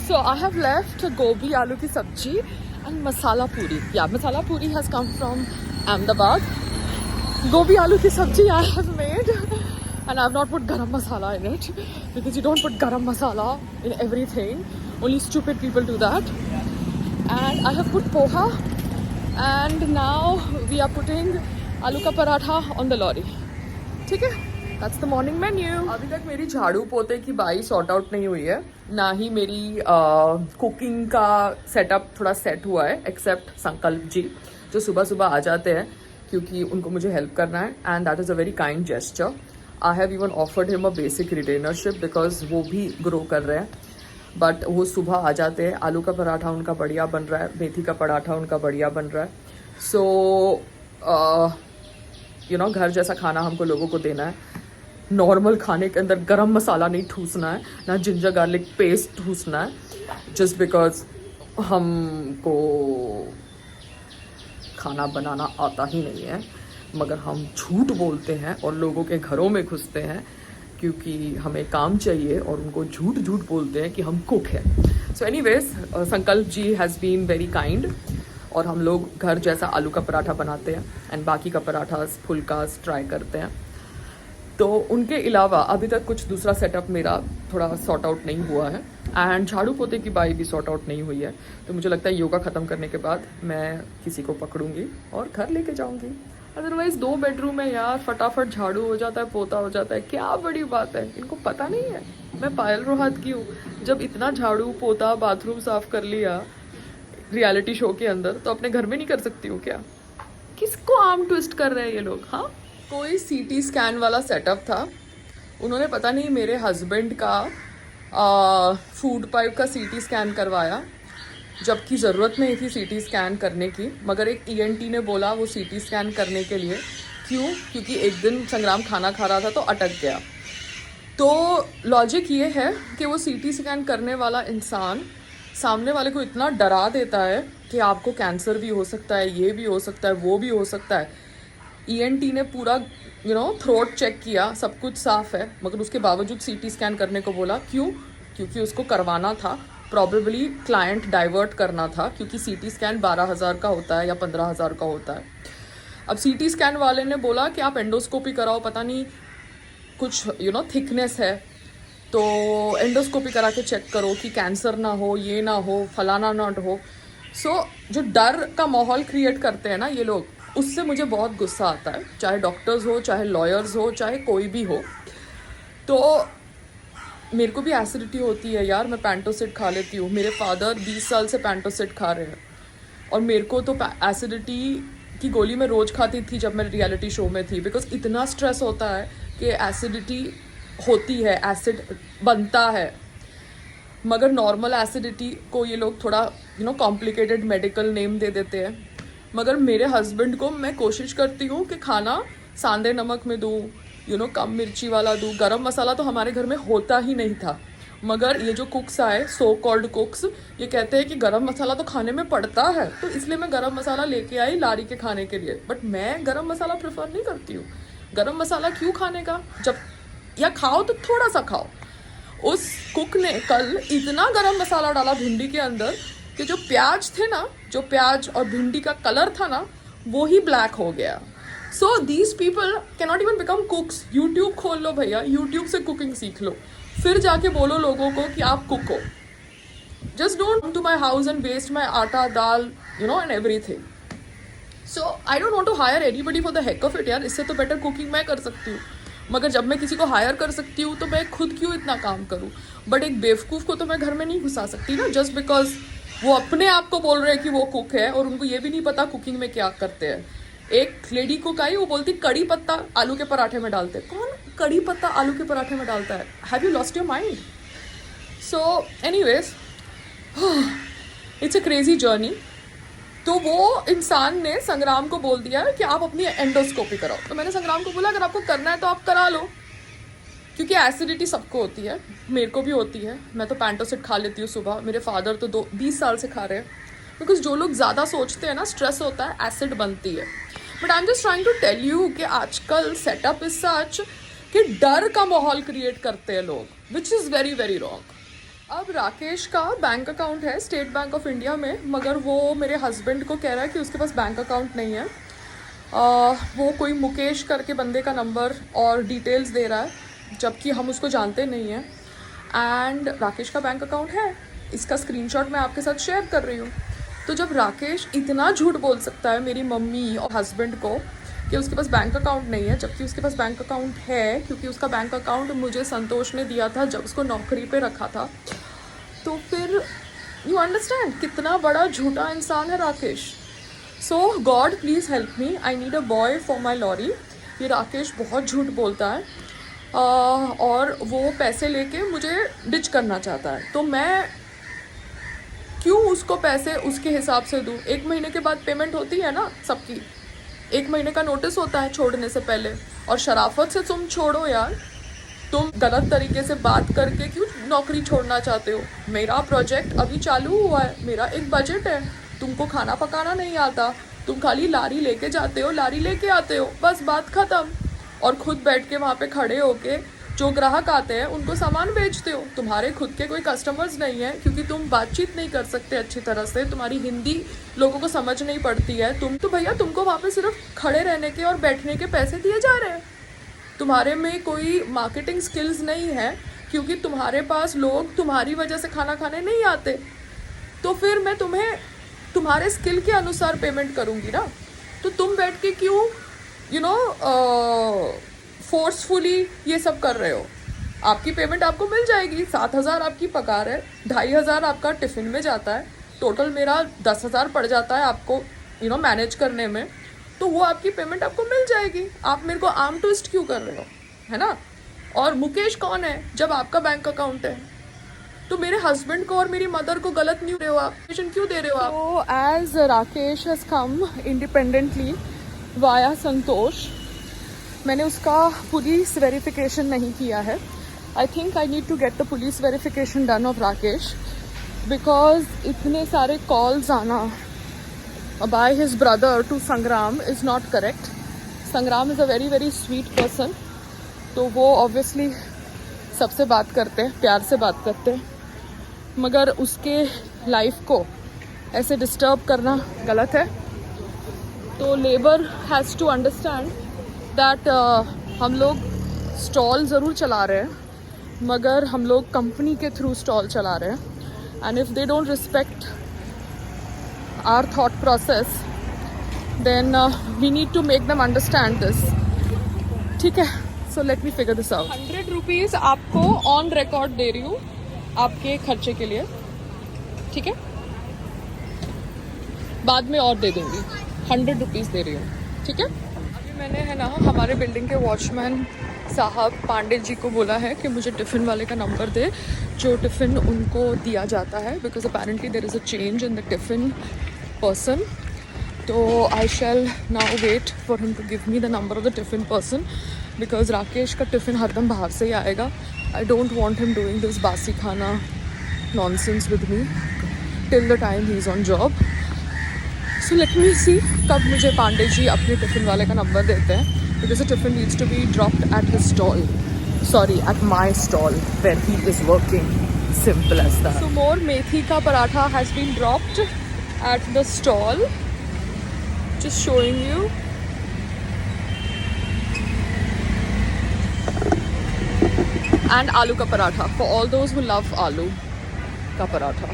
So I have left gobi aloo ki sabji and masala puri. Yeah, masala puri has come from Ahmedabad. Gobi aloo ki sabji I have made and I have not put garam masala in it because you don't put garam masala in everything. Only stupid people do that. And I have put poha and now we are putting aloo ka paratha on the lorry. ठीक है, that's the morning menu. अभी तक मेरी झाड़ू पोते की by sort out नहीं हुई है, ना ही मेरी कुकिंग का सेटअप थोड़ा सेट हुआ है, एक्सेप्ट संकल्प जी जो सुबह सुबह आ जाते हैं क्योंकि उनको मुझे हेल्प करना है and that is a very kind gesture. I have even offered him a basic रिटेनरशिप because वो भी ग्रो कर रहे हैं. बट वो सुबह आ जाते हैं, आलू का पराठा उनका बढ़िया बन रहा है, मेथी का पराठा उनका बढ़िया बन रहा है. सो यू नो घर जैसा खाना हमको लोगों को देना है. नॉर्मल खाने के अंदर गरम मसाला नहीं ठूसना है, ना जिंजर गार्लिक पेस्ट ठूसना है, जस्ट बिकॉज हमको खाना बनाना आता ही नहीं है. मगर हम झूठ बोलते हैं और लोगों के घरों में घुसते हैं क्योंकि हमें काम चाहिए और उनको झूठ झूठ बोलते हैं कि हम कुक हैं. सो एनीवेज संकल्प जी हैज़ बीन वेरी काइंड और हम लोग घर जैसा आलू का पराठा बनाते हैं एंड बाकी का पराठा फुल्कास ट्राई करते हैं. तो उनके अलावा अभी तक कुछ दूसरा सेटअप मेरा थोड़ा सॉर्ट आउट नहीं हुआ है एंड झाड़ू पोते की बाई भी सॉर्ट आउट नहीं हुई है. तो मुझे लगता है योगा ख़त्म करने के बाद मैं किसी को पकड़ूंगी और घर लेके जाऊंगी. अदरवाइज 2 बेडरूम है यार, फटाफट झाड़ू हो जाता है, पोता हो जाता है, क्या बड़ी बात है. इनको पता नहीं है मैं पायल रोहत की हूँ. जब इतना झाड़ू पोता बाथरूम साफ कर लिया रियलिटी शो के अंदर तो अपने घर में नहीं कर सकती हूँ क्या? किसको आर्म ट्विस्ट कर रहे हैं ये लोग. हाँ, कोई सीटी स्कैन वाला सेटअप था. उन्होंने पता नहीं मेरे हस्बैंड का फूड पाइप का सीटी स्कैन करवाया जबकि ज़रूरत नहीं थी सीटी स्कैन करने की. मगर एक ईएनटी ने बोला वो सीटी स्कैन करने के लिए. क्यों? क्योंकि एक दिन संग्राम खाना खा रहा था तो अटक गया. तो लॉजिक ये है कि वो सीटी स्कैन करने वाला इंसान सामने वाले को इतना डरा देता है कि आपको कैंसर भी हो सकता है, ये भी हो सकता है, वो भी हो सकता है. ईएनटी ने पूरा थ्रोट चेक किया, सब कुछ साफ है, मगर उसके बावजूद सीटी स्कैन करने को बोला. क्यों? क्योंकि उसको करवाना था, प्रॉबेबली क्लाइंट डाइवर्ट करना था क्योंकि सीटी स्कैन 12,000 का होता है या 15,000 का होता है. अब सीटी स्कैन वाले ने बोला कि आप एंडोस्कोपी कराओ, पता नहीं कुछ थिकनेस है तो एंडोस्कोपी करा के चेक करो कि कैंसर ना हो, ये ना हो, फलाना ना हो. सो जो डर का माहौल क्रिएट करते हैं ना ये लोग, उससे मुझे बहुत गुस्सा आता है. चाहे डॉक्टर्स हो, चाहे लॉयर्स हो, चाहे कोई भी हो. तो मेरे को भी एसिडिटी होती है यार, मैं पैंटोसिड खा लेती हूँ. मेरे फादर 20 साल से पैंटोसिड खा रहे हैं और मेरे को तो एसिडिटी की गोली मैं रोज़ खाती थी जब मैं रियलिटी शो में थी. बिकॉज इतना स्ट्रेस होता है कि एसिडिटी होती है, एसिड बनता है. मगर नॉर्मल एसिडिटी को ये लोग थोड़ा कॉम्प्लिकेटेड मेडिकल नेम दे देते हैं. मगर मेरे हस्बैंड को मैं कोशिश करती हूँ कि खाना सांदे नमक में दूँ, कम मिर्ची वाला दूँ. गरम मसाला तो हमारे घर में होता ही नहीं था. मगर ये जो कुक्स आए, सो कॉल्ड कुक्स, ये कहते हैं कि गरम मसाला तो खाने में पड़ता है, तो इसलिए मैं गरम मसाला लेके आई लारी के खाने के लिए. बट मैं गरम मसाला प्रेफर नहीं करती हूँ. गरम मसाला क्यों खाने का, जब या खाओ तो थोड़ा सा खाओ. उस कुक ने कल इतना गरम मसाला डाला भिंडी के अंदर कि जो प्याज थे ना, जो प्याज और भिंडी का कलर था ना, वो ही ब्लैक हो गया. So these people can not even become कुक्स. YouTube खोल लो भैया, यूट्यूब से कुकिंग सीख लो, फिर जाके बोलो लोगों को कि आप कुक हो. Just don't come to my house and waste my atta, dal, and everything. So I don't want to hire anybody for the heck of it यार. इससे तो बेटर कुकिंग मैं कर सकती हूँ. मगर जब मैं किसी को हायर कर सकती हूँ तो मैं खुद क्यों इतना काम करूँ. बट एक बेवकूफ़ को तो मैं घर में नहीं घुसा सकती ना, जस्ट बिकॉज वो अपने आप को बोल रहे हैं कि वो कुक है और उनको ये भी नहीं पता कुकिंग में क्या करते हैं. एक लेडी कुक आई, वो बोलती कड़ी पत्ता आलू के पराठे में डालते. कौन कड़ी पत्ता आलू के पराठे में डालता है? Have you lost your mind? So anyways it's a crazy journey. तो वो इंसान ने संग्राम को बोल दिया कि आप अपनी एंडोस्कोपी कराओ. तो मैंने संग्राम को बोला अगर आपको करना है तो आप करा लो, क्योंकि एसिडिटी सबको होती है, मेरे को भी होती है. मैं तो पैंटोसिड खा लेती हूँ सुबह, मेरे फादर तो 20 साल से खा रहे हैं. बिकॉज जो लोग ज़्यादा सोचते हैं ना, स्ट्रेस होता है, एसिड बनती है. But I am just trying to tell you कि आजकल सेटअप इज सच कि डर का माहौल क्रिएट करते हैं लोग, which is very very wrong. अब राकेश का बैंक अकाउंट है स्टेट बैंक ऑफ इंडिया में, मगर वो मेरे हस्बैंड को कह रहा है कि उसके पास बैंक अकाउंट नहीं है। वो कोई मुकेश करके बंदे का नंबर और डिटेल्स दे रहा है, जबकि हम उसको जानते नहीं हैं। एंड राकेश का बैंक अकाउंट है, इसका स्क्रीनशॉट मैं आपके साथ शेयर कर रही हूँ। तो जब राकेश इतना झूठ बोल सकता है मेरी मम्मी और हस्बैंड को कि उसके पास बैंक अकाउंट नहीं है, जबकि उसके पास बैंक अकाउंट है, क्योंकि उसका बैंक अकाउंट मुझे संतोष ने दिया था जब उसको नौकरी पे रखा था, तो फिर यू अंडरस्टैंड कितना बड़ा झूठा इंसान है Rakesh. So God please help me, I need a boy for my lorry. ये राकेश बहुत झूठ बोलता है और वो पैसे लेके मुझे डिच करना चाहता है। तो मैं क्यों उसको पैसे उसके हिसाब से दूँ? 1 महीने के बाद पेमेंट होती है ना सबकी, 1 महीने का नोटिस होता है छोड़ने से पहले। और शराफत से तुम छोड़ो यार, तुम गलत तरीके से बात करके क्यों नौकरी छोड़ना चाहते हो? मेरा प्रोजेक्ट अभी चालू हुआ है, मेरा एक बजट है, तुमको खाना पकाना नहीं आता, तुम खाली लारी लेके जाते हो, लारी लेके आते हो, बस बात ख़त्म। और खुद बैठ के वहाँ पे खड़े होके जो ग्राहक आते हैं उनको सामान बेचते हो। तुम्हारे खुद के कोई कस्टमर्स नहीं है, क्योंकि तुम बातचीत नहीं कर सकते अच्छी तरह से, तुम्हारी हिंदी लोगों को समझ नहीं पड़ती है। तुम तो भैया तुमको वहाँ पे सिर्फ खड़े रहने के और बैठने के पैसे दिए जा रहे हैं, तुम्हारे में कोई मार्केटिंग स्किल्स नहीं है, क्योंकि तुम्हारे पास लोग तुम्हारी वजह से खाना खाने नहीं आते। तो फिर मैं तुम्हें तुम्हारे स्किल के अनुसार पेमेंट करूँगी ना। तो तुम बैठ के क्यों फोर्सफुली ये सब कर रहे हो? आपकी पेमेंट आपको मिल जाएगी। 7,000 आपकी पगार है, 2,500 आपका टिफ़िन में जाता है, टोटल मेरा 10,000 पड़ जाता है आपको मैनेज करने में। तो वो आपकी पेमेंट आपको मिल जाएगी। आप मेरे को आर्म ट्विस्ट क्यों कर रहे हो, है ना? और मुकेश कौन है जब आपका बैंक अकाउंट है? तो मेरे हस्बैंड को और मेरी मदर को गलत नहीं दे रहे हो आप, क्यों दे रहे हो आप? तो as Rakesh has come independently via Santosh, मैंने उसका पुलिस वेरिफिकेशन नहीं किया है। I think I need to get the police verification done of Rakesh, because इतने सारे कॉल्स आना by his brother to Sangram is not correct. Sangram is a very very sweet person, तो वो ऑब्वियसली सबसे बात करते हैं, प्यार से बात करते हैं, मगर उसके लाइफ को ऐसे डिस्टर्ब करना गलत है। तो labour has to understand that हम लोग स्टॉल ज़रूर चला रहे हैं, मगर हम लोग कंपनी के थ्रू स्टॉल चला रहे हैं। And if they don't respect our thought process, then we need to make them understand this. ठीक है, so let me figure this out. 100 rupees आपको ऑन रिकॉर्ड दे रही हूँ आपके खर्चे के लिए, ठीक है? बाद में और दे दूँगी, 100 रुपीज़ दे रही हूँ, ठीक है? अभी मैंने है ना हमारे बिल्डिंग के वॉचमैन साहब पांडे जी को बोला है कि मुझे टिफ़िन वाले का नंबर दे, जो टिफ़िन उनको दिया जाता है, because apparently there is a change in the tiffin person. तो I shall now wait for him to give me the number of the tiffin person, because Rakesh का टिफ़िन हरदम बाहर से ही आएगा। I don't want him doing this basi khana nonsense with me till the time he is on job. So let me see कब मुझे पांडे जी अपने tiffin वाले का नंबर देते हैं, because the tiffin needs to be dropped at his stall, sorry at my stall where he is working, simple as that. So more methi का paratha has been dropped at the stall, just showing you. And aloo ka paratha for all those who love aloo ka paratha.